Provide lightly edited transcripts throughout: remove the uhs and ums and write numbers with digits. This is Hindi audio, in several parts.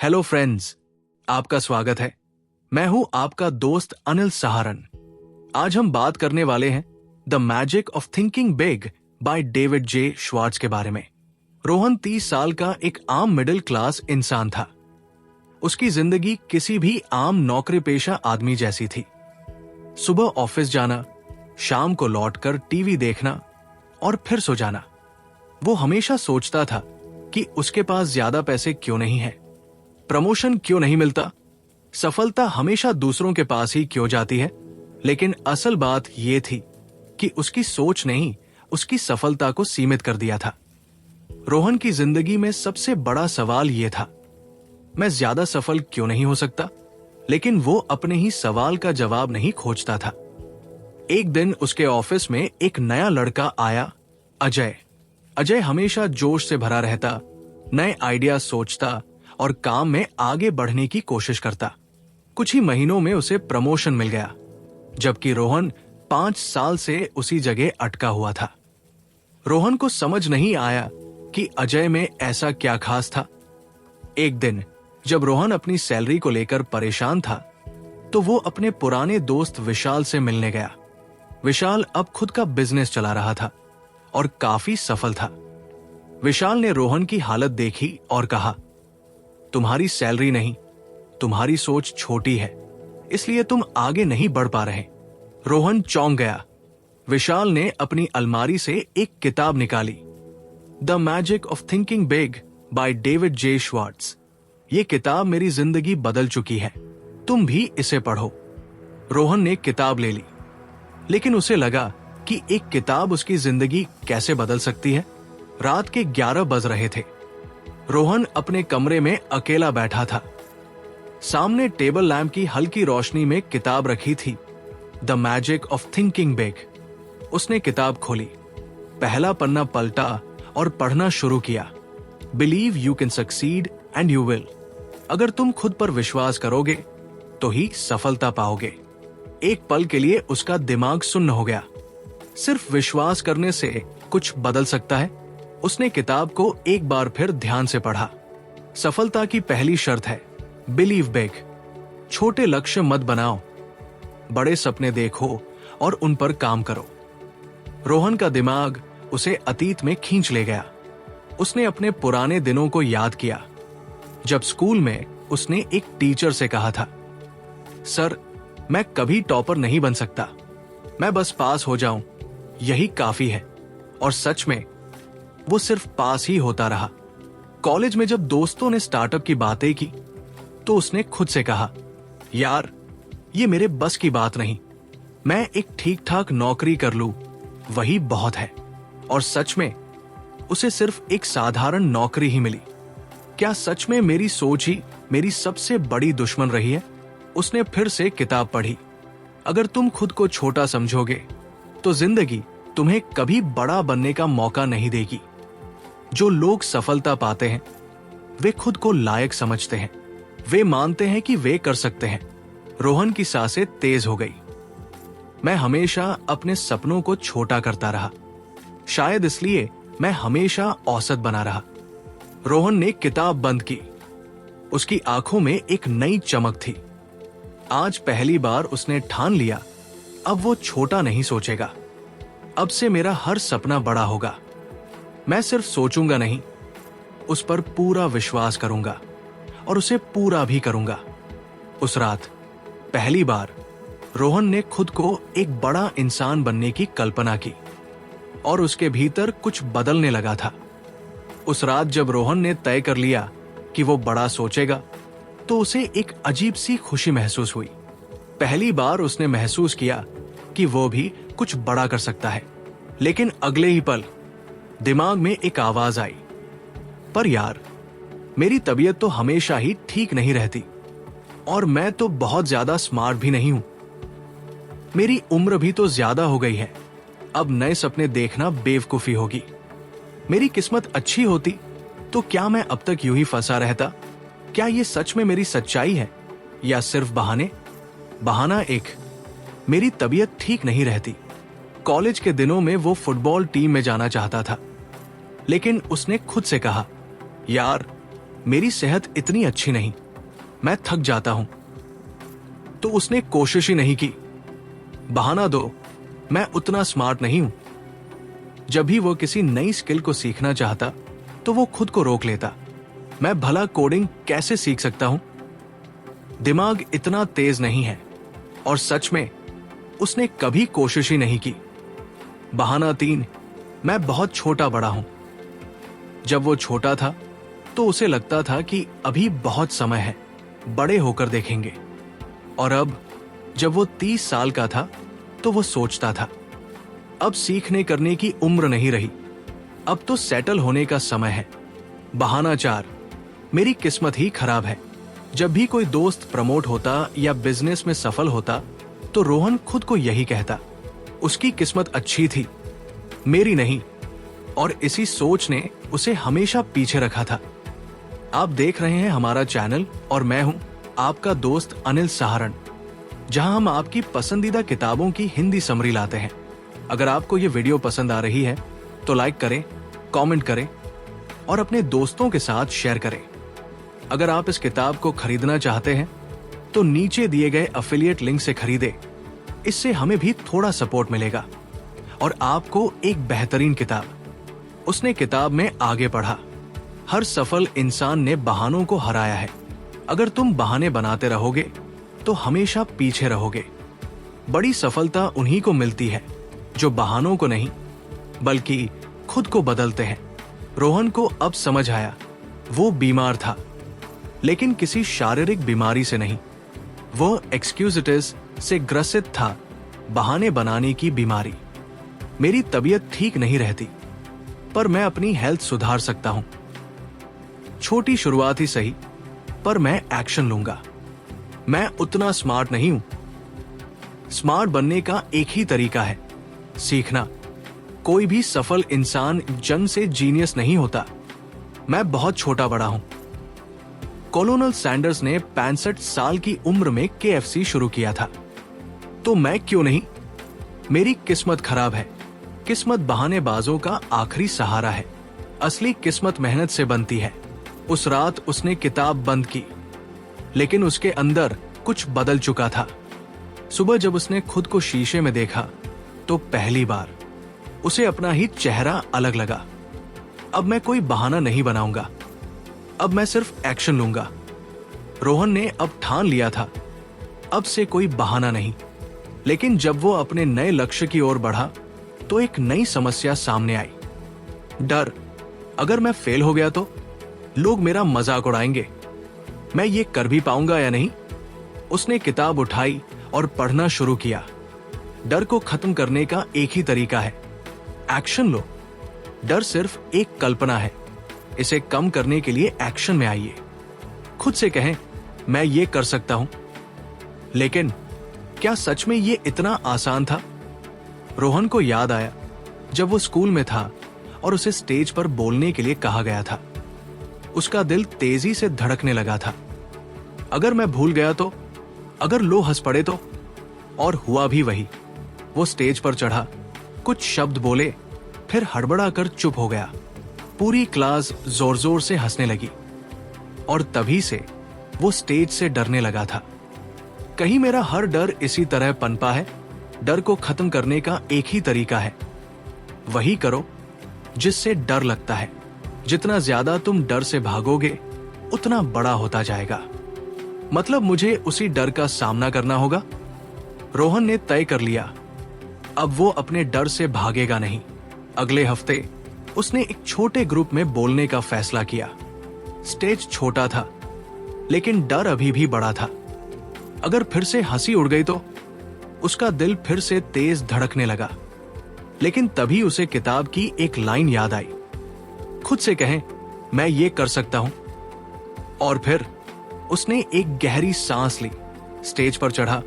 हेलो फ्रेंड्स, आपका स्वागत है। मैं हूं आपका दोस्त अनिल सहारन। आज हम बात करने वाले हैं the magic of thinking big by David J Schwartz के बारे में। रोहन 30 साल का एक आम मिडिल क्लास इंसान था। उसकी जिंदगी किसी भी आम नौकरी पेशा आदमी जैसी थी। सुबह ऑफिस जाना, शाम को लौटकर टीवी देखना और फिर सो जाना। वो हमेशा सोचता था कि उसके पास ज्यादा पैसे क्यों नहीं है, प्रमोशन क्यों नहीं मिलता, सफलता हमेशा दूसरों के पास ही क्यों जाती है। लेकिन असल बात यह थी कि उसकी सोच ने ही उसकी सफलता को सीमित कर दिया था। रोहन की जिंदगी में सबसे बड़ा सवाल यह था, मैं ज्यादा सफल क्यों नहीं हो सकता। लेकिन वो अपने ही सवाल का जवाब नहीं खोजता था। एक दिन उसके ऑफिस में एक नया लड़का आया, अजय। अजय हमेशा जोश से भरा रहता, नए आइडिया सोचता और काम में आगे बढ़ने की कोशिश करता। कुछ ही महीनों में उसे प्रमोशन मिल गया, जबकि रोहन 5 साल से उसी जगह अटका हुआ था। रोहन को समझ नहीं आया कि अजय में ऐसा क्या खास था। एक दिन जब रोहन अपनी सैलरी को लेकर परेशान था, तो वो अपने पुराने दोस्त विशाल से मिलने गया। विशाल अब खुद का बिजनेस चला रहा था और काफी सफल था। विशाल ने रोहन की हालत देखी और कहा, तुम्हारी सैलरी नहीं, तुम्हारी सोच छोटी है, इसलिए तुम आगे नहीं बढ़ पा रहे। रोहन चौंक गया। विशाल ने अपनी अलमारी से एक किताब निकाली, the magic of thinking big by David J Schwartz. ये किताब मेरी जिंदगी बदल चुकी है, तुम भी इसे पढ़ो। रोहन ने किताब ले ली, लेकिन उसे लगा कि एक किताब उसकी जिंदगी कैसे बदल सकती है। रात के 11 बज रहे थे। रोहन अपने कमरे में अकेला बैठा था। सामने टेबल लैंप की हल्की रोशनी में किताब रखी थी, the magic of thinking big. उसने किताब खोली, पहला पन्ना पलटा और पढ़ना शुरू किया। Believe you can succeed and you will. अगर तुम खुद पर विश्वास करोगे तो ही सफलता पाओगे। एक पल के लिए उसका दिमाग सुन्न हो गया। सिर्फ विश्वास करने से कुछ बदल सकता है। उसने किताब को एक बार फिर ध्यान से पढ़ा। सफलता की पहली शर्त है, बिलीव बिग। छोटे लक्ष्य मत बनाओ, बड़े सपने देखो और उन पर काम करो। रोहन का दिमाग उसे अतीत में खींच ले गया। उसने अपने पुराने दिनों को याद किया, जब स्कूल में उसने एक टीचर से कहा था, सर, मैं कभी टॉपर नहीं बन सकता, मैं बस पास हो जाऊं, यही काफी है। और सच में वो सिर्फ पास ही होता रहा। कॉलेज में जब दोस्तों ने स्टार्टअप की बातें की, तो उसने खुद से कहा, यार, ये मेरे बस की बात नहीं, मैं एक ठीक ठाक नौकरी कर लूं, वही बहुत है। और सच में उसे सिर्फ एक साधारण नौकरी ही मिली। क्या सच में मेरी सोच ही मेरी सबसे बड़ी दुश्मन रही है? उसने फिर से किताब पढ़ी। अगर तुम खुद को छोटा समझोगे तो जिंदगी तुम्हें कभी बड़ा बनने का मौका नहीं देगी। जो लोग सफलता पाते हैं वे खुद को लायक समझते हैं, वे मानते हैं कि वे कर सकते हैं। रोहन की सांसें तेज हो गई। मैं हमेशा अपने सपनों को छोटा करता रहा, शायद इसलिए मैं हमेशा औसत बना रहा। रोहन ने किताब बंद की। उसकी आंखों में एक नई चमक थी। आज पहली बार उसने ठान लिया, अब वो छोटा नहीं सोचेगा। अब से मेरा हर सपना बड़ा होगा। मैं सिर्फ सोचूंगा नहीं, उस पर पूरा विश्वास करूंगा और उसे पूरा भी करूंगा। उस रात पहली बार रोहन ने खुद को एक बड़ा इंसान बनने की कल्पना की और उसके भीतर कुछ बदलने लगा था। उस रात जब रोहन ने तय कर लिया कि वो बड़ा सोचेगा, तो उसे एक अजीब सी खुशी महसूस हुई। पहली बार उसने महसूस किया कि वो भी कुछ बड़ा कर सकता है। लेकिन अगले ही पल दिमाग में एक आवाज आई, पर यार, मेरी तबीयत तो हमेशा ही ठीक नहीं रहती और मैं तो बहुत ज्यादा स्मार्ट भी नहीं हूं। मेरी उम्र भी तो ज्यादा हो गई है, अब नए सपने देखना बेवकूफी होगी। मेरी किस्मत अच्छी होती तो क्या मैं अब तक यूं ही फंसा रहता? क्या ये सच में मेरी सच्चाई है या सिर्फ बहाने? बहाना एक, मेरी तबीयत ठीक नहीं रहती। कॉलेज के दिनों में वो फुटबॉल टीम में जाना चाहता था, लेकिन उसने खुद से कहा, यार, मेरी सेहत इतनी अच्छी नहीं, मैं थक जाता हूं। तो उसने कोशिश ही नहीं की। बहाना दो, मैं उतना स्मार्ट नहीं हूं। जब भी वो किसी नई स्किल को सीखना चाहता तो वो खुद को रोक लेता। मैं भला कोडिंग कैसे सीख सकता हूं? दिमाग इतना तेज नहीं है। और सच में उसने कभी कोशिश ही नहीं की। बहाना 3, मैं बहुत छोटा बड़ा हूं। जब वो छोटा था तो उसे लगता था कि अभी बहुत समय है, बड़े होकर देखेंगे। और अब जब वो 30 साल का था तो वो सोचता था, अब सीखने करने की उम्र नहीं रही, अब तो सेटल होने का समय है। बहाना 4, मेरी किस्मत ही खराब है। जब भी कोई दोस्त प्रमोट होता या बिजनेस में सफल होता तो रोहन खुद को यही कहता, उसकी किस्मत अच्छी थी, मेरी नहीं। और इसी सोच ने उसे हमेशा पीछे रखा था। आप देख रहे हैं हमारा चैनल और मैं हूं आपका दोस्त अनिल सहारण, जहां हम आपकी पसंदीदा किताबों की हिंदी समरी लाते हैं। अगर आपको ये वीडियो पसंद आ रही है तो लाइक करें, कमेंट करें और अपने दोस्तों के साथ शेयर करें। अगर आप इस किताब को खरीदना चाहते हैं तो नीचे दिए गए अफिलिएट लिंक से खरीदें। इससे हमें भी थोड़ा सपोर्ट मिलेगा और आपको एक बेहतरीन किताब। उसने किताब में आगे पढ़ा, हर सफल इंसान ने बहानों को हराया है। अगर तुम बहाने बनाते रहोगे तो हमेशा पीछे रहोगे। बड़ी सफलता उन्हीं को मिलती है जो बहानों को नहीं बल्कि खुद को बदलते हैं। रोहन को अब समझ आया, वो बीमार था, लेकिन किसी शारीरिक बीमारी से नहीं, वो एक्सक्यूजिटिस से ग्रसित था, बहाने बनाने की बीमारी। मेरी तबीयत ठीक नहीं रहती, पर मैं अपनी हेल्थ सुधार सकता हूं। छोटी शुरुआत ही सही, पर मैं एक्शन लूंगा। मैं उतना स्मार्ट नहीं हूं। स्मार्ट बनने का एक ही तरीका है, सीखना। कोई भी सफल इंसान जन्म से जीनियस नहीं होता। मैं बहुत छोटा बड़ा हूं। कॉलोनल सैंडर्स ने 65 साल की उम्र में KFC शुरू किया था, तो मैं क्यों नहीं? मेरी किस्मत खराब है। किस्मत बहानेबाजों का आखिरी सहारा है। असली किस्मत मेहनत से बनती है। उस रात उसने किताब बंद की, लेकिन उसके अंदर कुछ बदल चुका था। सुबह जब उसने खुद को शीशे में देखा तो पहली बार उसे अपना ही चेहरा अलग लगा। अब मैं कोई बहाना नहीं बनाऊंगा, अब मैं सिर्फ एक्शन लूंगा। रोहन ने अब ठान लिया था, अब से कोई बहाना नहीं। लेकिन जब वो अपने नए लक्ष्य की ओर बढ़ा तो एक नई समस्या सामने आई, डर। अगर मैं फेल हो गया तो लोग मेरा मजाक उड़ाएंगे, मैं ये कर भी पाऊंगा या नहीं? उसने किताब उठाई और पढ़ना शुरू किया। डर को खत्म करने का एक ही तरीका है, एक्शन लो। डर सिर्फ एक कल्पना है, इसे कम करने के लिए एक्शन में आइए। खुद से कहें, मैं ये कर सकता हूं। लेकिन क्या सच में ये इतना आसान था? रोहन को याद आया जब वो स्कूल में था और उसे स्टेज पर बोलने के लिए कहा गया था। उसका दिल तेजी से धड़कने लगा था। अगर मैं भूल गया तो, अगर लोग हंस पड़े तो? और हुआ भी वही। वो स्टेज पर चढ़ा, कुछ शब्द बोले, फिर हड़बड़ा कर चुप हो गया। पूरी क्लास जोर जोर से हंसने लगी और तभी से वो स्टेज से डरने लगा था। कहीं मेरा हर डर इसी तरह पनपा है? डर को खत्म करने का एक ही तरीका है, वही करो जिससे डर लगता है। जितना ज्यादा तुम डर से भागोगे उतना बड़ा होता जाएगा। मतलब मुझे उसी डर का सामना करना होगा। रोहन ने तय कर लिया, अब वो अपने डर से भागेगा नहीं। अगले हफ्ते उसने एक छोटे ग्रुप में बोलने का फैसला किया। स्टेज छोटा था, लेकिन डर अभी भी बड़ा था। अगर फिर से हंसी उड़ गई तो? उसका दिल फिर से तेज धड़कने लगा। लेकिन तभी उसे किताब की एक लाइन याद आई, खुद से कहें, मैं ये कर सकता हूं। और फिर उसने एक गहरी सांस ली, स्टेज पर चढ़ा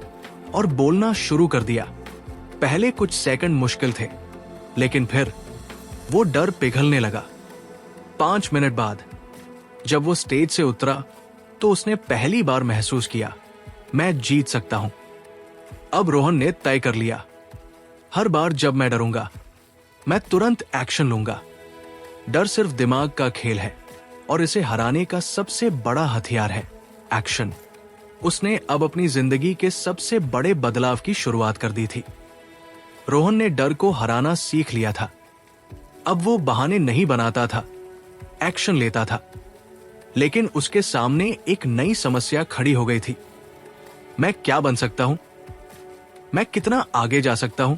और बोलना शुरू कर दिया। पहले कुछ सेकंड मुश्किल थे, लेकिन फिर वो डर पिघलने लगा। 5 मिनट बाद जब वो स्टेज से उतरा तो उसने पहली बार महसूस किया, मैं जीत सकता हूं। अब रोहन ने तय कर लिया, हर बार जब मैं डरूंगा मैं तुरंत एक्शन लूंगा। डर सिर्फ दिमाग का खेल है, और इसे हराने का सबसे बड़ा हथियार है एक्शन। उसने अब अपनी जिंदगी के सबसे बड़े बदलाव की शुरुआत कर दी थी। रोहन ने डर को हराना सीख लिया था। अब वो बहाने नहीं बनाता था, एक्शन लेता था। लेकिन उसके सामने एक नई समस्या खड़ी हो गई थी। मैं क्या बन सकता हूं? मैं कितना आगे जा सकता हूं?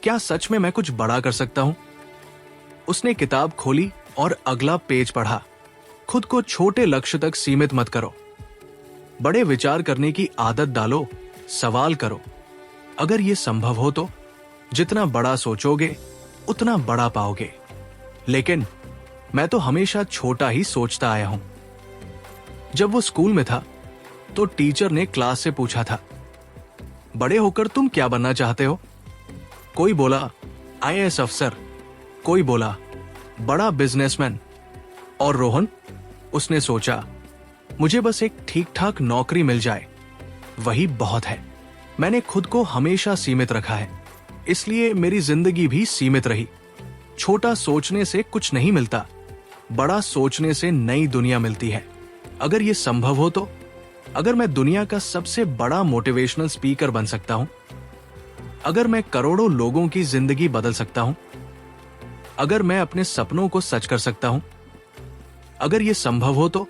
क्या सच में मैं कुछ बड़ा कर सकता हूं? उसने किताब खोली और अगला पेज पढ़ा। खुद को छोटे लक्ष्य तक सीमित मत करो। बड़े विचार करने की आदत डालो, सवाल करो। अगर यह संभव हो तो जितना बड़ा सोचोगे उतना बड़ा पाओगे। लेकिन मैं तो हमेशा छोटा ही सोचता आया हूं। जब वो स्कूल में था तो टीचर ने क्लास से पूछा था, बड़े होकर तुम क्या बनना चाहते हो? कोई बोला आईएएस अफसर, कोई बोला बड़ा बिजनेसमैन। और रोहन, उसने सोचा, मुझे बस एक ठीक ठाक नौकरी मिल जाए, वही बहुत है। मैंने खुद को हमेशा सीमित रखा है, इसलिए मेरी जिंदगी भी सीमित रही। छोटा सोचने से कुछ नहीं मिलता, बड़ा सोचने से नई दुनिया मिलती है। अगर यह संभव हो तो, अगर मैं दुनिया का सबसे बड़ा मोटिवेशनल स्पीकर बन सकता हूं, अगर मैं करोड़ों लोगों की जिंदगी बदल सकता हूं, अगर मैं अपने सपनों को सच कर सकता हूं, अगर यह संभव हो तो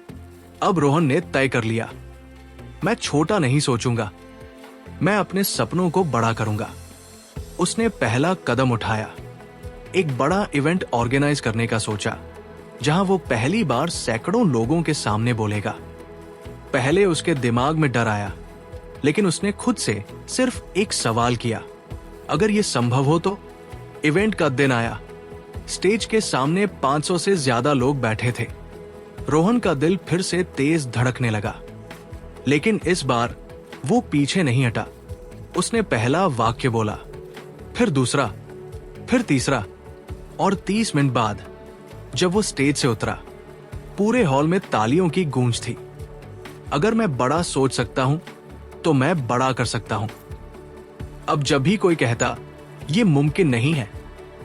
अब रोहन ने तय कर लिया, मैं छोटा नहीं सोचूंगा, मैं अपने सपनों को बड़ा करूंगा। उसने पहला कदम उठाया, एक बड़ा इवेंट ऑर्गेनाइज करने का सोचा, जहां वो पहली बार सैकड़ों लोगों के सामने बोलेगा। पहले उसके दिमाग में डर आया, लेकिन उसने खुद से सिर्फ एक सवाल किया, अगर यह संभव हो तो। इवेंट का दिन आया। स्टेज के सामने 500 से ज्यादा लोग बैठे थे। रोहन का दिल फिर से तेज धड़कने लगा, लेकिन इस बार वो पीछे नहीं हटा। उसने पहला वाक्य बोला, फिर दूसरा, फिर तीसरा, और 30 मिनट बाद जब वो स्टेज से उतरा, पूरे हॉल में तालियों की गूंज थी। अगर मैं बड़ा सोच सकता हूं तो मैं बड़ा कर सकता हूं। अब जब भी कोई कहता ये मुमकिन नहीं है,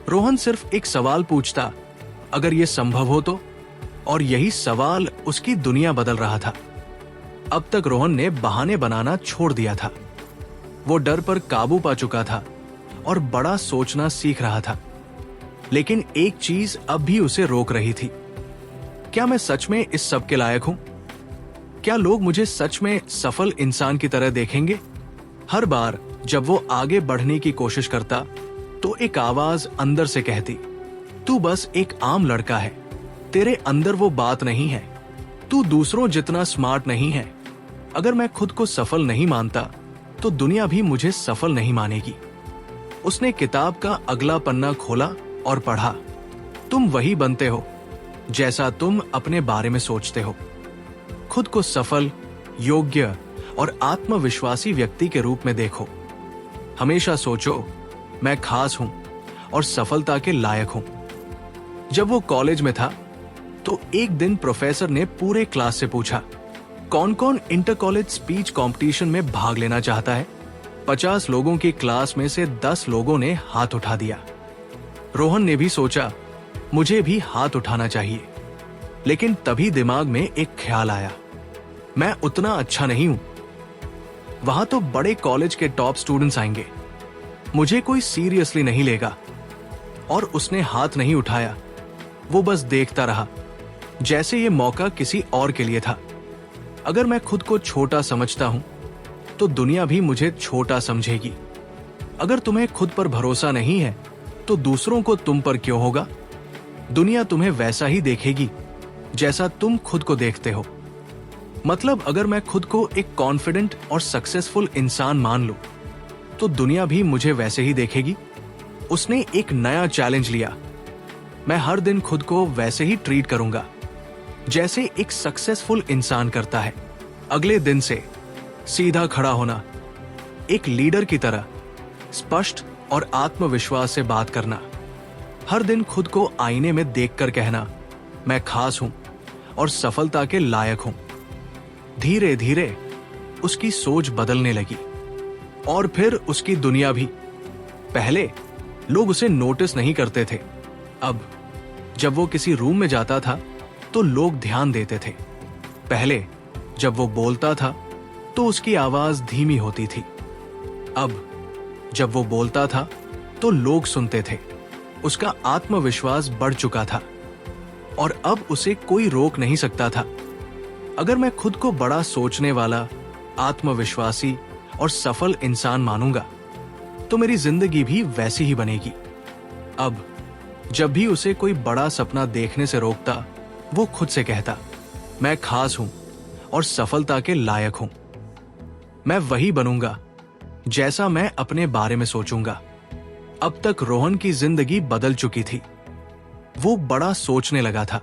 रोहन सिर्फ एक सवाल पूछता, अगर ये संभव हो तो, और यही सवाल उसकी दुनिया बदल रहा था। अब तक रोहन ने बहाने बनाना छोड़ दिया था। वो डर पर काबू पा चुका था और बड़ा सोचना सीख रहा था। लेकिन एक चीज अब भी उसे रोक रही थी, क्या मैं सच में इस सब के लायक हूं? क्या लोग मुझे सच में सफल इंसान की तरह देखेंगे? हर बार जब वो आगे बढ़ने की कोशिश करता तो एक आवाज अंदर से कहती, तू बस एक आम लड़का है, तेरे अंदर वो बात नहीं है, तू दूसरों जितना स्मार्ट नहीं है। अगर मैं खुद को सफल नहीं मानता तो दुनिया भी मुझे सफल नहीं मानेगी। उसने किताब का अगला पन्ना खोला और पढ़ा, तुम वही बनते हो जैसा तुम अपने बारे में सोचते हो। खुद को सफल, योग्य और आत्मविश्वासी व्यक्ति के रूप में देखो। हमेशा सोचो, मैं खास हूं और सफलता के लायक हूं। जब वो कॉलेज में था तो एक दिन प्रोफेसर ने पूरे क्लास से पूछा, कौन कौन इंटर कॉलेज स्पीच कंपटीशन में भाग लेना चाहता है? 50 लोगों की क्लास में से 10 लोगों ने हाथ उठा दिया। रोहन ने भी सोचा, मुझे भी हाथ उठाना चाहिए। लेकिन तभी दिमाग में एक ख्याल आया, मैं उतना अच्छा नहीं हूं, वहां तो बड़े कॉलेज के टॉप स्टूडेंट्स आएंगे, मुझे कोई सीरियसली नहीं लेगा। और उसने हाथ नहीं उठाया, वो बस देखता रहा, जैसे ये मौका किसी और के लिए था। अगर मैं खुद को छोटा समझता हूं तो दुनिया भी मुझे छोटा समझेगी। अगर तुम्हें खुद पर भरोसा नहीं है तो दूसरों को तुम पर क्यों होगा? दुनिया तुम्हें वैसा ही देखेगी जैसा तुम खुद को देखते हो। मतलब अगर मैं खुद को एक कॉन्फिडेंट और सक्सेसफुल इंसान मान लूं तो दुनिया भी मुझे वैसे ही देखेगी। उसने एक नया चैलेंज लिया, मैं हर दिन खुद को वैसे ही ट्रीट करूंगा जैसे एक सक्सेसफुल इंसान करता है। अगले दिन से सीधा खड़ा होना, एक लीडर की तरह स्पष्ट और आत्मविश्वास से बात करना, हर दिन खुद को आईने में देखकर कहना, मैं खास हूं और सफलता के लायक हूं। धीरे धीरे उसकी सोच बदलने लगी और फिर उसकी दुनिया भी। पहले लोग उसे नोटिस नहीं करते थे, अब जब वो किसी रूम में जाता था तो लोग ध्यान देते थे। पहले जब वो बोलता था तो उसकी आवाज धीमी होती थी। अब जब वो बोलता था तो लोग सुनते थे। उसका आत्मविश्वास बढ़ चुका था और अब उसे कोई रोक नहीं सकता था। अगर मैं खुद को बड़ा सोचने वाला, आत्मविश्वासी और सफल इंसान मानूंगा तो मेरी जिंदगी भी वैसी ही बनेगी। अब जब भी उसे कोई बड़ा सपना देखने से रोकता, वो खुद से कहता, मैं खास हूं और सफलता के लायक हूं। मैं वही बनूंगा जैसा मैं अपने बारे में सोचूंगा। अब तक रोहन की जिंदगी बदल चुकी थी। वो बड़ा सोचने लगा था,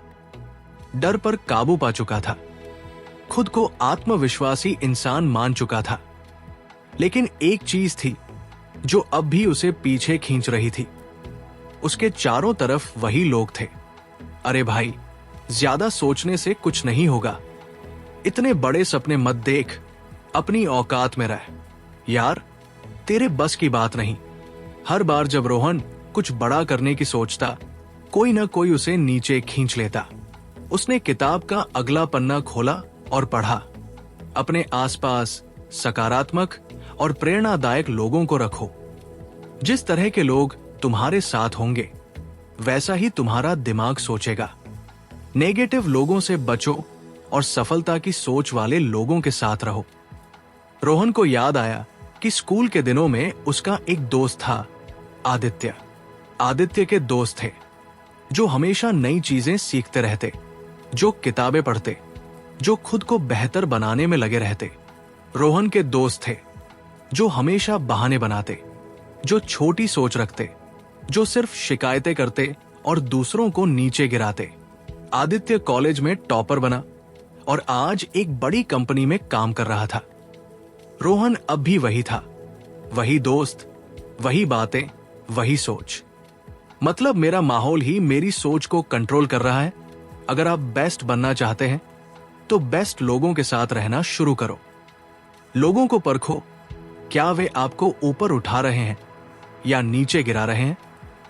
डर पर काबू पा चुका था, खुद को आत्मविश्वासी इंसान मान चुका था। लेकिन एक चीज थी जो अब भी उसे पीछे खींच रही थी। उसके चारों तरफ वही लोग थे। अरे भाई, ज्यादा सोचने से कुछ नहीं होगा, इतने बड़े सपने मत देख, अपनी औकात में रह, यार तेरे बस की बात नहीं। हर बार जब रोहन कुछ बड़ा करने की सोचता, कोई ना कोई उसे नीचे खींच लेता। उसने किताब का अगला पन्ना खोला और पढ़ा, अपने आसपास सकारात्मक और प्रेरणादायक लोगों को रखो। जिस तरह के लोग तुम्हारे साथ होंगे वैसा ही तुम्हारा दिमाग सोचेगा। नेगेटिव लोगों से बचो और सफलता की सोच वाले लोगों के साथ रहो। रोहन को याद आया कि स्कूल के दिनों में उसका एक दोस्त था, आदित्य। आदित्य के दोस्त थे जो हमेशा नई चीजें सीखते रहते, जो किताबें पढ़ते, जो खुद को बेहतर बनाने में लगे रहते। रोहन के दोस्त थे जो हमेशा बहाने बनाते, जो छोटी सोच रखते, जो सिर्फ शिकायतें करते और दूसरों को नीचे गिराते। आदित्य कॉलेज में टॉपर बना और आज एक बड़ी कंपनी में काम कर रहा था। रोहन अब भी वही था, वही दोस्त, वही बातें, वही सोच। मतलब मेरा माहौल ही मेरी सोच को कंट्रोल कर रहा है। अगर आप बेस्ट बनना चाहते हैं तो बेस्ट लोगों के साथ रहना शुरू करो। लोगों को परखो, क्या वे आपको ऊपर उठा रहे हैं या नीचे गिरा रहे हैं।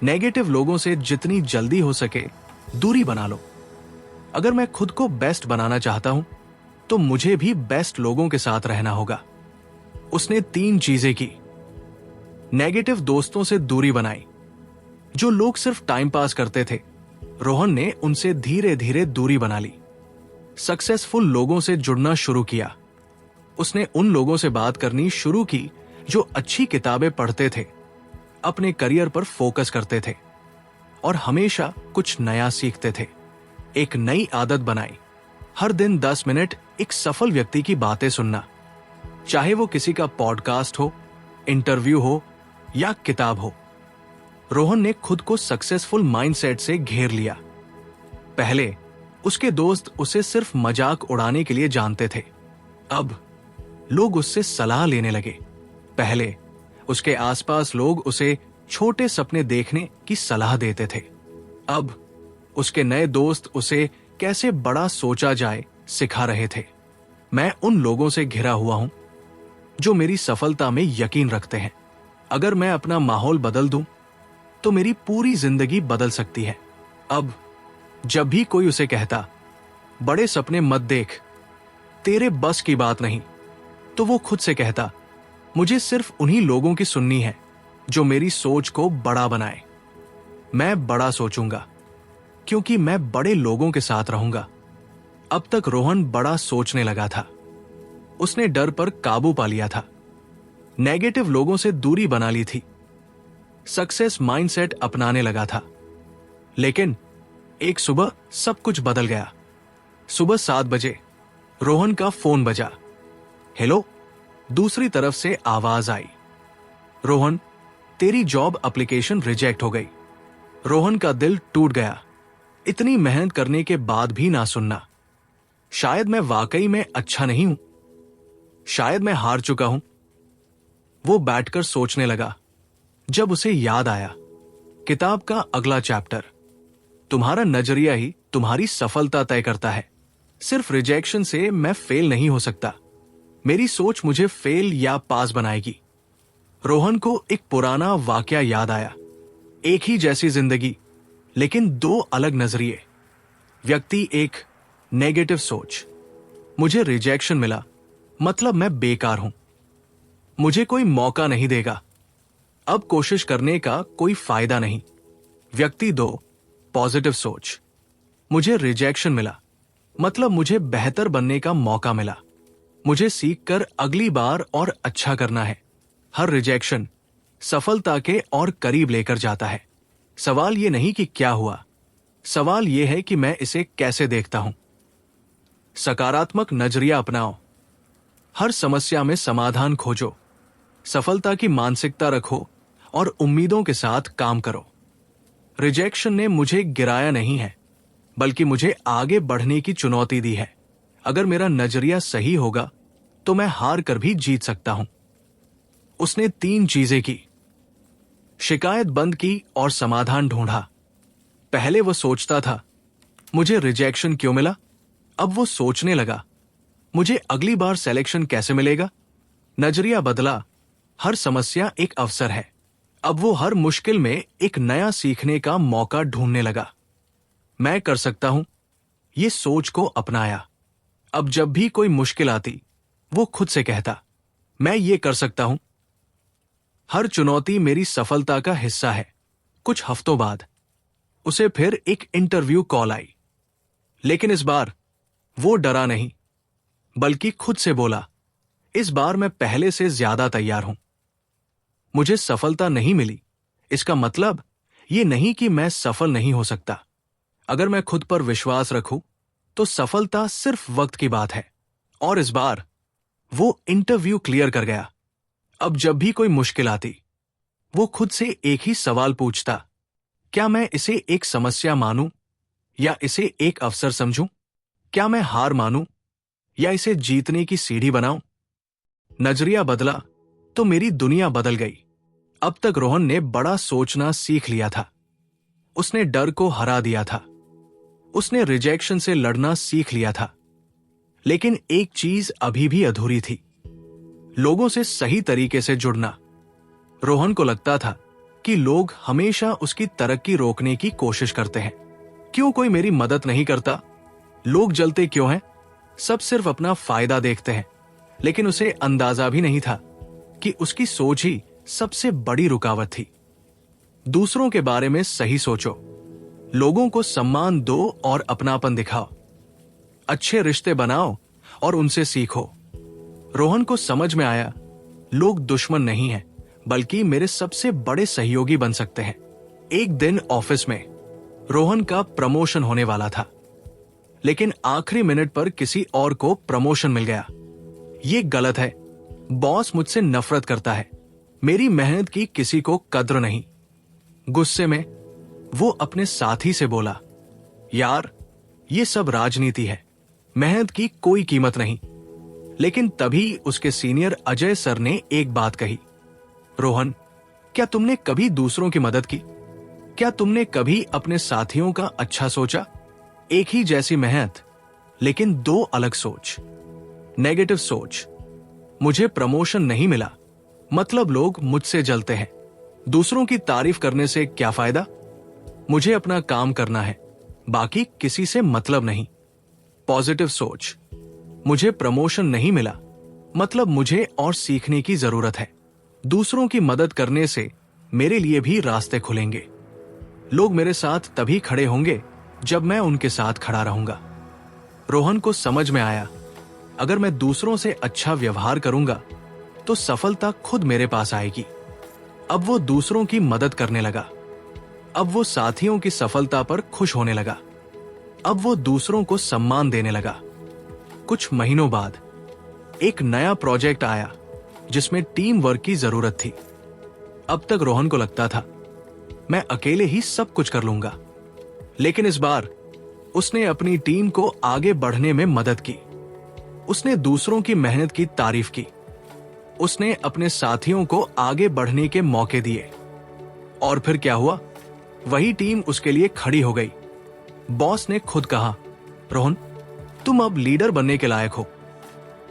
नेगेटिव लोगों से जितनी जल्दी हो सके दूरी बना लो। अगर मैं खुद को बेस्ट बनाना चाहता हूं तो मुझे भी बेस्ट लोगों के साथ रहना होगा। उसने 3 चीजें की। नेगेटिव दोस्तों से दूरी बनाई। जो लोग सिर्फ टाइम पास करते थे, रोहन ने उनसे धीरे धीरे दूरी बना ली। सक्सेसफुल लोगों से जुड़ना शुरू किया। उसने उन लोगों से बात करनी शुरू की जो अच्छी किताबें पढ़ते थे, अपने करियर पर फोकस करते थे और हमेशा कुछ नया सीखते थे। एक नई आदत बनाई, हर दिन 10 मिनट एक सफल व्यक्ति की बातें सुनना, चाहे वो किसी का पॉडकास्ट हो, इंटरव्यू हो या किताब हो। रोहन ने खुद को सक्सेसफुल माइंडसेट से घेर लिया। पहले उसके दोस्त उसे सिर्फ मजाक उड़ाने के लिए जानते थे, अब लोग उससे सलाह लेने लगे। पहले उसके आसपास लोग उसे छोटे सपने देखने की सलाह देते थे, अब उसके नए दोस्त उसे कैसे बड़ा सोचा जाए सिखा रहे थे। मैं उन लोगों से घिरा हुआ हूं जो मेरी सफलता में यकीन रखते हैं। अगर मैं अपना माहौल बदल दूं तो मेरी पूरी जिंदगी बदल सकती है। अब जब भी कोई उसे कहता, बड़े सपने मत देख, तेरे बस की बात नहीं, तो वो खुद से कहता, मुझे सिर्फ उन्हीं लोगों की सुननी है जो मेरी सोच को बड़ा बनाए। मैं बड़ा सोचूंगा क्योंकि मैं बड़े लोगों के साथ रहूंगा। अब तक रोहन बड़ा सोचने लगा था। उसने डर पर काबू पा लिया था, नेगेटिव लोगों से दूरी बना ली थी, सक्सेस माइंडसेट अपनाने लगा था। लेकिन एक सुबह सब कुछ बदल गया। सुबह 7 बजे रोहन का फोन बजा। हेलो, दूसरी तरफ से आवाज आई, रोहन तेरी जॉब एप्लीकेशन रिजेक्ट हो गई। रोहन का दिल टूट गया। इतनी मेहनत करने के बाद भी ना सुनना। शायद मैं वाकई में अच्छा नहीं हूं, शायद मैं हार चुका हूं। वो बैठकर सोचने लगा। जब उसे याद आया किताब का अगला चैप्टर, तुम्हारा नजरिया ही तुम्हारी सफलता तय करता है। सिर्फ रिजेक्शन से मैं फेल नहीं हो सकता, मेरी सोच मुझे फेल या पास बनाएगी। रोहन को एक पुराना वाकया याद आया। एक ही जैसी जिंदगी लेकिन 2 अलग नजरिए। व्यक्ति एक, नेगेटिव सोच। मुझे रिजेक्शन मिला, मतलब मैं बेकार हूं। मुझे कोई मौका नहीं देगा, अब कोशिश करने का कोई फायदा नहीं। व्यक्ति 2, पॉजिटिव सोच। मुझे रिजेक्शन मिला, मतलब मुझे बेहतर बनने का मौका मिला। मुझे सीखकर अगली बार और अच्छा करना है। हर रिजेक्शन सफलता के और करीब लेकर जाता है। सवाल ये नहीं कि क्या हुआ, सवाल ये है कि मैं इसे कैसे देखता हूं। सकारात्मक नजरिया अपनाओ। हर समस्या में समाधान खोजो। सफलता की मानसिकता रखो और उम्मीदों के साथ काम करो। रिजेक्शन ने मुझे गिराया नहीं है, बल्कि मुझे आगे बढ़ने की चुनौती दी है। अगर मेरा नजरिया सही होगा तो मैं हार कर भी जीत सकता हूं। उसने 3 चीजें की। शिकायत बंद की और समाधान ढूंढा। पहले वो सोचता था, मुझे रिजेक्शन क्यों मिला? अब वो सोचने लगा, मुझे अगली बार सिलेक्शन कैसे मिलेगा? नजरिया बदला। हर समस्या एक अवसर है। अब वो हर मुश्किल में एक नया सीखने का मौका ढूंढने लगा। मैं कर सकता हूं, ये सोच को अपनाया। अब जब भी कोई मुश्किल आती, वो खुद से कहता, मैं ये कर सकता हूं। हर चुनौती मेरी सफलता का हिस्सा है। कुछ हफ्तों बाद उसे फिर एक इंटरव्यू कॉल आई, लेकिन इस बार वो डरा नहीं, बल्कि खुद से बोला, इस बार मैं पहले से ज्यादा तैयार हूं। मुझे सफलता नहीं मिली, इसका मतलब ये नहीं कि मैं सफल नहीं हो सकता। अगर मैं खुद पर विश्वास रखूं, तो सफलता सिर्फ वक्त की बात है। और इस बार वो इंटरव्यू क्लियर कर गया। अब जब भी कोई मुश्किल आती, वो खुद से एक ही सवाल पूछता, क्या मैं इसे एक समस्या मानूं या इसे एक अवसर समझूं? क्या मैं हार मानूं या इसे जीतने की सीढ़ी बनाऊं? नजरिया बदला तो मेरी दुनिया बदल गई। अब तक रोहन ने बड़ा सोचना सीख लिया था। उसने डर को हरा दिया था। उसने रिजेक्शन से लड़ना सीख लिया था। लेकिन एक चीज अभी भी अधूरी थी, लोगों से सही तरीके से जुड़ना। रोहन को लगता था कि लोग हमेशा उसकी तरक्की रोकने की कोशिश करते हैं। क्यों कोई मेरी मदद नहीं करता? लोग जलते क्यों हैं? सब सिर्फ अपना फायदा देखते हैं। लेकिन उसे अंदाजा भी नहीं था कि उसकी सोच ही सबसे बड़ी रुकावट थी। दूसरों के बारे में सही सोचो, लोगों को सम्मान दो और अपनापन दिखाओ। अच्छे रिश्ते बनाओ और उनसे सीखो। रोहन को समझ में आया, लोग दुश्मन नहीं हैं, बल्कि मेरे सबसे बड़े सहयोगी बन सकते हैं। एक दिन ऑफिस में रोहन का प्रमोशन होने वाला था, लेकिन आखिरी मिनट पर किसी और को प्रमोशन मिल गया। ये गलत है, बॉस मुझसे नफरत करता है, मेरी मेहनत की किसी को कद्र नहीं। गुस्से में वो अपने साथी से बोला, यार ये सब राजनीति है, मेहनत की कोई कीमत नहीं। लेकिन तभी उसके सीनियर अजय सर ने एक बात कही, रोहन, क्या तुमने कभी दूसरों की मदद की? क्या तुमने कभी अपने साथियों का अच्छा सोचा? एक ही जैसी मेहनत, लेकिन 2 अलग सोच। नेगेटिव सोच, मुझे प्रमोशन नहीं मिला, मतलब लोग मुझसे जलते हैं। दूसरों की तारीफ करने से क्या फायदा? मुझे अपना काम करना है, बाकी किसी से मतलब नहीं। पॉजिटिव सोच, मुझे प्रमोशन नहीं मिला, मतलब मुझे और सीखने की जरूरत है। दूसरों की मदद करने से मेरे लिए भी रास्ते खुलेंगे। लोग मेरे साथ तभी खड़े होंगे जब मैं उनके साथ खड़ा रहूंगा। रोहन को समझ में आया, अगर मैं दूसरों से अच्छा व्यवहार करूंगा तो सफलता खुद मेरे पास आएगी। अब वो दूसरों की मदद करने लगा। अब वो साथियों की सफलता पर खुश होने लगा। अब वो दूसरों को सम्मान देने लगा। कुछ महीनों बाद एक नया प्रोजेक्ट आया जिसमें टीम वर्क की जरूरत थी। अब तक रोहन को लगता था, मैं अकेले ही सब कुछ कर लूंगा। लेकिन इस बार उसने अपनी टीम को आगे बढ़ने में मदद की। उसने दूसरों की मेहनत की तारीफ की। उसने अपने साथियों को आगे बढ़ने के मौके दिए। और फिर क्या हुआ? वही टीम उसके लिए खड़ी हो गई। बॉस ने खुद कहा, रोहन, तुम अब लीडर बनने के लायक हो।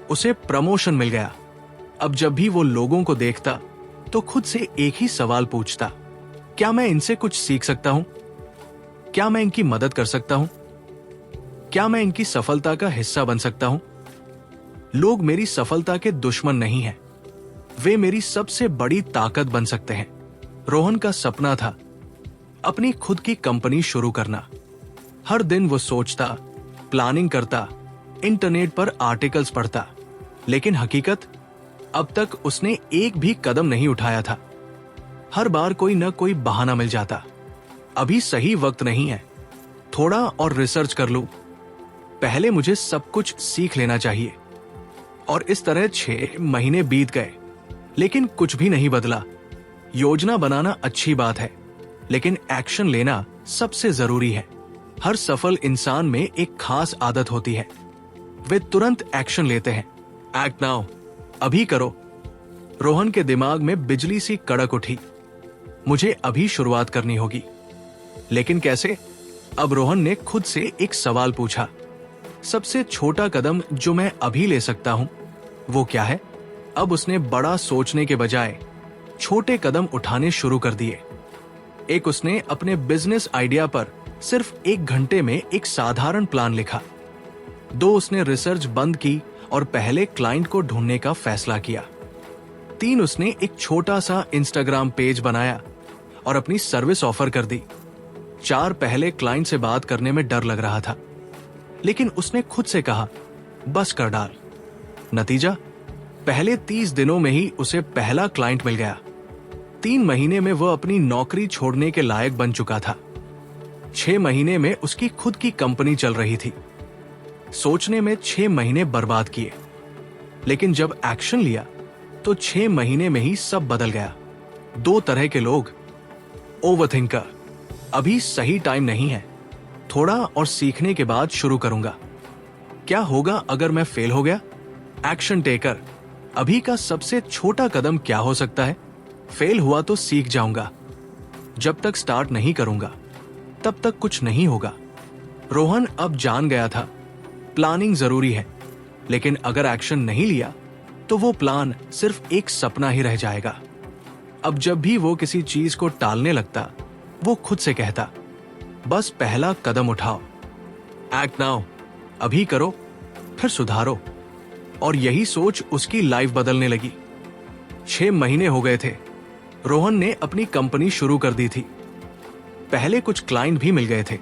उसे प्रमोशन मिल गया। अब जब भी वो लोगों को देखता तो खुद से एक ही सवाल पूछता, क्या मैं इनसे कुछ सीख सकता हूं? क्या मैं इनकी मदद कर सकता हूं? क्या मैं इनकी सफलता का हिस्सा बन सकता हूं? लोग मेरी सफलता के दुश्मन नहीं हैं, वे मेरी सबसे बड़ी ताकत बन सकते हैं। रोहन का सपना था अपनी खुद की कंपनी शुरू करना। हर दिन वो सोचता, प्लानिंग करता, इंटरनेट पर आर्टिकल्स पढ़ता, लेकिन हकीकत, अब तक उसने एक भी कदम नहीं उठाया था। हर बार कोई न कोई बहाना मिल जाता। अभी सही वक्त नहीं है, थोड़ा और रिसर्च कर लूं, पहले मुझे सब कुछ सीख लेना चाहिए। और इस तरह 6 महीने बीत गए, लेकिन कुछ भी नहीं बदला। योजना बनाना अच्छी बात है, लेकिन एक्शन लेना सबसे जरूरी है। हर सफल इंसान में एक खास आदत होती है, वे तुरंत एक्शन लेते हैं। एक्ट नाउ, अभी करो। रोहन के दिमाग में बिजली सी कड़क उठी। मुझे अभी शुरुआत करनी होगी, लेकिन कैसे? अब रोहन ने खुद से एक सवाल पूछा, सबसे छोटा कदम जो मैं अभी ले सकता हूं वो क्या है? अब उसने बड़ा सोचने के बजाय छोटे कदम उठाने शुरू कर दिए। एक, उसने अपने बिजनेस आइडिया पर सिर्फ 1 घंटे में एक साधारण प्लान लिखा। 2, उसने रिसर्च बंद की और पहले क्लाइंट को ढूंढने का फैसला किया। 3, उसने एक छोटा सा इंस्टाग्राम पेज बनाया और अपनी सर्विस ऑफर कर दी। 4, पहले क्लाइंट से बात करने में डर लग रहा था, लेकिन उसने खुद से कहा, बस कर डाल। नतीजा, पहले 30 दिनों में ही उसे पहला क्लाइंट मिल गया। 3 महीने में वह अपनी नौकरी छोड़ने के लायक बन चुका था। 6 महीने में उसकी खुद की कंपनी चल रही थी। सोचने में 6 महीने बर्बाद किए, लेकिन जब एक्शन लिया तो 6 महीने में ही सब बदल गया। 2 तरह के लोग, ओवरथिंकर, अभी सही टाइम नहीं है, थोड़ा और सीखने के बाद शुरू करूंगा। क्या होगा अगर मैं फेल हो गया? एक्शन टेकर, अभी का सबसे छोटा कदम क्या हो सकता है? फेल हुआ तो सीख जाऊंगा, जब तक स्टार्ट नहीं करूंगा तब तक कुछ नहीं होगा। रोहन अब जान गया था, प्लानिंग जरूरी है, लेकिन अगर एक्शन नहीं लिया तो वो प्लान सिर्फ एक सपना ही रह जाएगा। अब जब भी वो किसी चीज को टालने लगता, वो खुद से कहता, बस पहला कदम उठाओ। एक्ट नाउ, अभी करो, फिर सुधारो। और यही सोच उसकी लाइफ बदलने लगी। 6 महीने हो गए थे, रोहन ने अपनी कंपनी शुरू कर दी थी। पहले कुछ क्लाइंट भी मिल गए थे।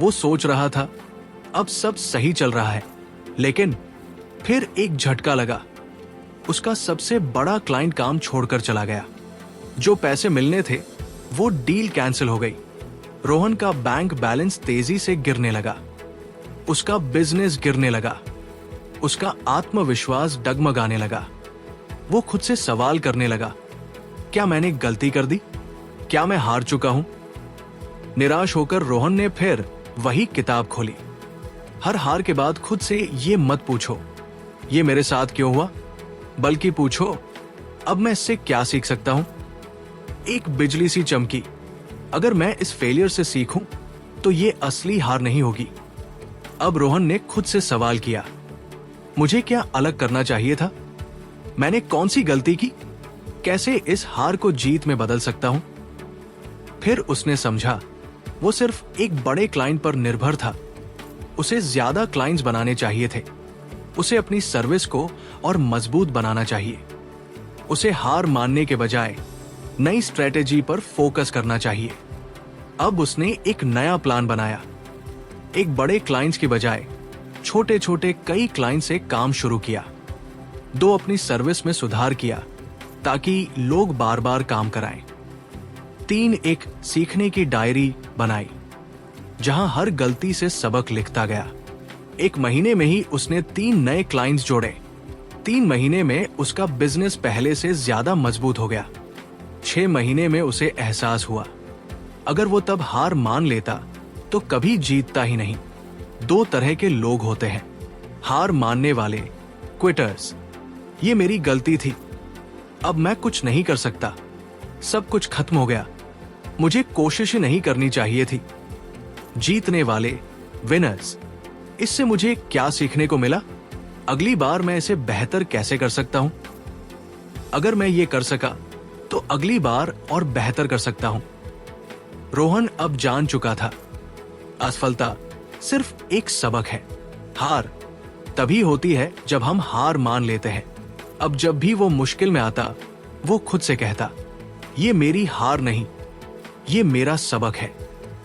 वो सोच रहा था अब सब सही चल रहा है, लेकिन फिर एक झटका लगा। उसका सबसे बड़ा क्लाइंट काम छोड़कर चला गया। जो पैसे मिलने थे वो डील कैंसिल हो गई। रोहन का बैंक बैलेंस तेजी से गिरने लगा, उसका बिजनेस गिरने लगा, उसका आत्मविश्वास डगमगाने लगा। वो खुद से सवाल करने लगा, क्या मैंने गलती कर दी? क्या मैं हार चुका हूं? निराश होकर रोहन ने फिर वही किताब खोली। हर हार के बाद खुद से ये मत पूछो, ये मेरे साथ क्यों हुआ, बल्कि पूछो, अब मैं इससे क्या सीख सकता हूं? एक बिजली सी चमकी, अगर मैं इस फेलियर से सीखूं तो ये असली हार नहीं होगी। अब रोहन ने खुद से सवाल किया, मुझे क्या अलग करना चाहिए था? मैंने कौन सी गलती की? कैसे इस हार को जीत में बदल सकता हूं? फिर उसने समझा, वो सिर्फ एक बड़े क्लाइंट पर निर्भर था। उसे ज्यादा क्लाइंट्स बनाने चाहिए थे। उसे अपनी सर्विस को और मजबूत बनाना चाहिए। उसे हार मानने के बजाय नई स्ट्रेटेजी पर फोकस करना चाहिए। अब उसने एक नया प्लान बनाया। एक बड़े क्लाइंट्स की बजाय छोटे छोटे कई क्लाइंट से काम शुरू किया। 2, अपनी सर्विस में सुधार किया ताकि लोग बार बार काम कराएं। 3, एक सीखने की डायरी बनाई जहां हर गलती से सबक लिखता गया। 1 महीने में ही उसने 3 नए क्लाइंट्स जोड़े। 3 महीने में उसका बिजनेस पहले से ज्यादा मजबूत हो गया। 6 महीने में उसे एहसास हुआ, अगर वो तब हार मान लेता तो कभी जीतता ही नहीं। 2 तरह के लोग होते हैं, हार मानने वाले, क्विटर्स। ये मेरी गलती थी, अब मैं कुछ नहीं कर सकता, सब कुछ खत्म हो गया, मुझे कोशिश ही नहीं करनी चाहिए थी। जीतने वाले, विनर्स। इससे मुझे क्या सीखने को मिला? अगली बार मैं इसे बेहतर कैसे कर सकता हूं? अगर मैं ये कर सका तो अगली बार और बेहतर कर सकता हूं। रोहन अब जान चुका था, असफलता सिर्फ एक सबक है। हार तभी होती है जब हम हार मान लेते हैं। अब जब भी वो मुश्किल में आता, वो खुद से कहता, ये मेरी हार नहीं, ये मेरा सबक है।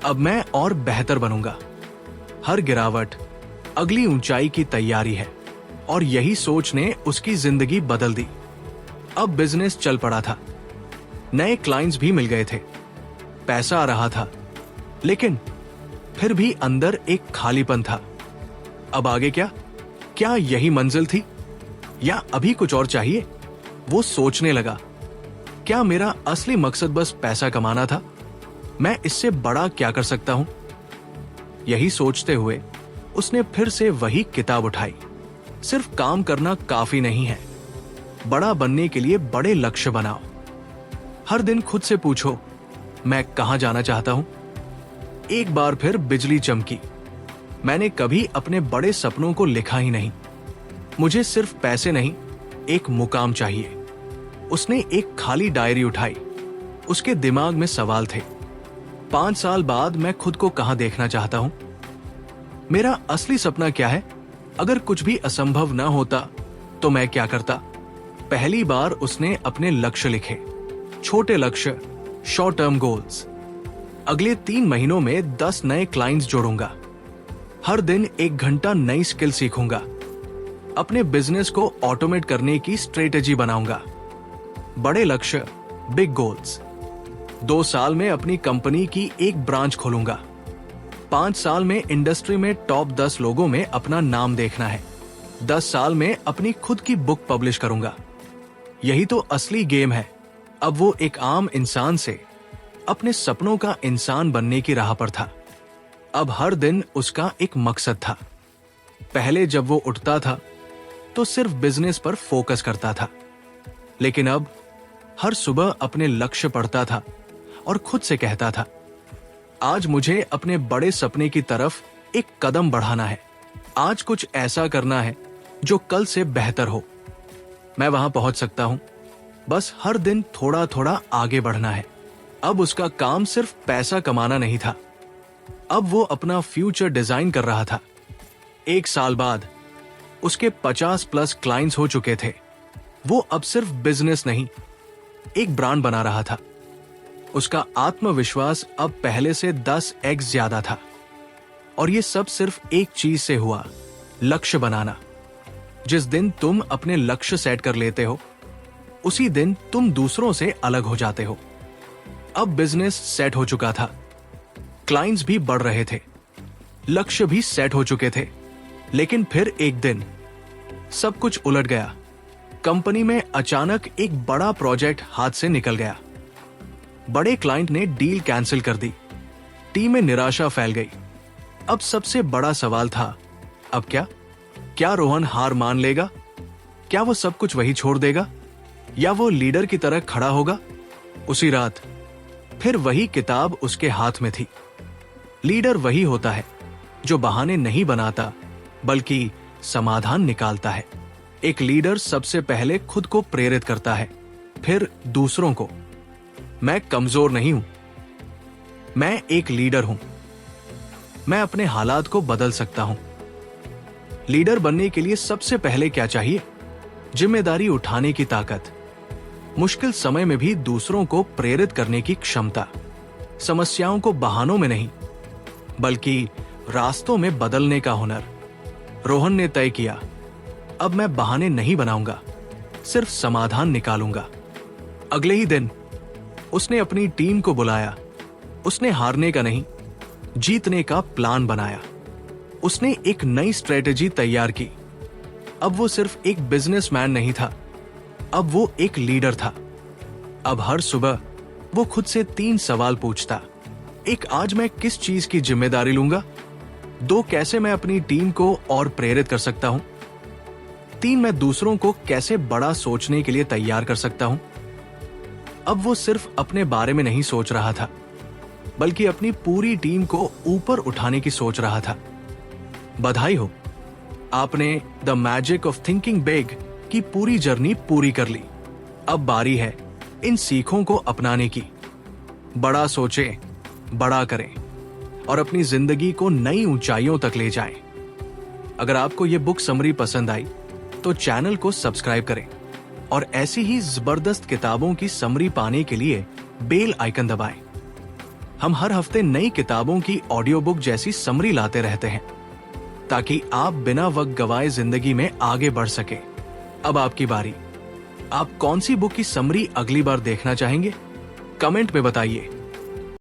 अब मैं और बेहतर बनूंगा। हर गिरावट अगली ऊंचाई की तैयारी है, और यही सोच ने उसकी जिंदगी बदल दी। अब बिजनेस चल पड़ा था, नए क्लाइंट्स भी मिल गए थे, पैसा आ रहा था, लेकिन फिर भी अंदर एक खालीपन था। अब आगे क्या? क्या यही मंजिल थी या अभी कुछ और चाहिए? वो सोचने लगा, क्या मेरा असली मकसद बस पैसा कमाना था? मैं इससे बड़ा क्या कर सकता हूं? यही सोचते हुए उसने फिर से वही किताब उठाई। सिर्फ काम करना काफी नहीं है, बड़ा बनने के लिए बड़े लक्ष्य बनाओ। हर दिन खुद से पूछो, मैं कहां जाना चाहता हूं? एक बार फिर बिजली चमकी। मैंने कभी अपने बड़े सपनों को लिखा ही नहीं। मुझे सिर्फ पैसे नहीं, एक मुकाम चाहिए। उसने एक खाली डायरी उठाई। उसके दिमाग में सवाल थे, 5 साल बाद मैं खुद को कहां देखना चाहता हूं? मेरा असली सपना क्या है? अगर कुछ भी असंभव न होता तो मैं क्या करता? पहली बार उसने अपने लक्ष्य लिखे, छोटे लक्ष्य, शॉर्ट टर्म गोल्स। अगले 3 महीनों में 10 नए क्लाइंट्स जोड़ूंगा। हर दिन 1 घंटा नई स्किल सीखूंगा। अपने बिजनेस को ऑटोमेट करने की स्ट्रेटेजी बनाऊंगा। बड़े लक्ष्य, बिग गोल्स। 2 साल में अपनी कंपनी की एक ब्रांच खोलूंगा। 5 साल में इंडस्ट्री में टॉप 10 लोगों में अपना नाम देखना है। 10 साल में अपनी खुद की बुक पब्लिश करूंगा। यही तो असली गेम है। अब वो एक आम इंसान से अपने सपनों का इंसान बनने की राह पर था। अब हर दिन उसका एक मकसद था। पहले जब वो उठता था तो सिर्फ बिजनेस पर फोकस करता था, लेकिन अब हर सुबह अपने लक्ष्य पढ़ता था और खुद से कहता था, आज मुझे अपने बड़े सपने की तरफ एक कदम बढ़ाना है। आज कुछ ऐसा करना है जो कल से बेहतर हो। मैं वहां पहुंच सकता हूं, बस हर दिन थोड़ा थोड़ा आगे बढ़ना है। अब उसका काम सिर्फ पैसा कमाना नहीं था, अब वो अपना फ्यूचर डिजाइन कर रहा था। 1 साल बाद उसके 50+ क्लाइंट्स हो चुके थे। वो अब सिर्फ बिजनेस नहीं, एक ब्रांड बना रहा था। उसका आत्मविश्वास अब पहले से 10x ज्यादा था। और ये सब सिर्फ एक चीज से हुआ, लक्ष्य बनाना। जिस दिन तुम अपने लक्ष्य सेट कर लेते हो, उसी दिन तुम दूसरों से अलग हो जाते हो। अब बिजनेस सेट हो चुका था, क्लाइंट्स भी बढ़ रहे थे, लक्ष्य भी सेट हो चुके थे। लेकिन फिर एक दिन सब कुछ उलट गया। कंपनी में अचानक एक बड़ा प्रोजेक्ट हाथ से निकल गया। बड़े क्लाइंट ने डील कैंसिल कर दी। टीम में निराशा फैल गई। अब सबसे बड़ा सवाल था, अब क्या? क्या रोहन हार मान लेगा? क्या वो सब कुछ वही छोड़ देगा, या वो लीडर की तरह खड़ा होगा? उसी रात फिर वही किताब उसके हाथ में थी। लीडर वही होता है जो बहाने नहीं बनाता, बल्कि समाधान निकालता है। एक लीडर सबसे पहले खुद को प्रेरित करता है, फिर दूसरों को। मैं कमजोर नहीं हूं, मैं एक लीडर हूं। मैं अपने हालात को बदल सकता हूं। लीडर बनने के लिए सबसे पहले क्या चाहिए? जिम्मेदारी उठाने की ताकत, मुश्किल समय में भी दूसरों को प्रेरित करने की क्षमता, समस्याओं को बहानों में नहीं बल्कि रास्तों में बदलने का हुनर। रोहन ने तय किया, अब मैं बहाने नहीं बनाऊंगा, सिर्फ समाधान निकालूंगा। अगले ही दिन उसने अपनी टीम को बुलाया। उसने हारने का नहीं, जीतने का प्लान बनाया। उसने एक नई स्ट्रेटेजी तैयार की। अब वो सिर्फ एक बिजनेसमैन नहीं था, अब वो एक लीडर था। अब हर सुबह वो खुद से 3 सवाल पूछता। 1, आज मैं किस चीज की जिम्मेदारी लूंगा? 2, कैसे मैं अपनी टीम को और प्रेरित कर सकता हूं? 3, मैं दूसरों को कैसे बड़ा सोचने के लिए तैयार कर सकता हूं? अब वो सिर्फ अपने बारे में नहीं सोच रहा था, बल्कि अपनी पूरी टीम को ऊपर उठाने की सोच रहा था। बधाई हो, आपने the magic of thinking big की पूरी जर्नी पूरी कर ली। अब बारी है इन सीखों को अपनाने की। बड़ा सोचें, बड़ा करें। और अपनी जिंदगी को नई ऊंचाइयों तक ले जाएं। अगर आपको ये बुक समरी पसंद आई तो चैनल को सब्सक्राइब करें और ऐसी ही जबरदस्त किताबों की समरी पाने के लिए बेल आइकन दबाएं। हम हर हफ्ते नई किताबों की ऑडियो बुक जैसी समरी लाते रहते हैं ताकि आप बिना वक्त गवाए जिंदगी में आगे बढ़ सके। अब आपकी बारी। आप कौन सी बुक की समरी अगली बार देखना चाहेंगे? कमेंट में बताइए।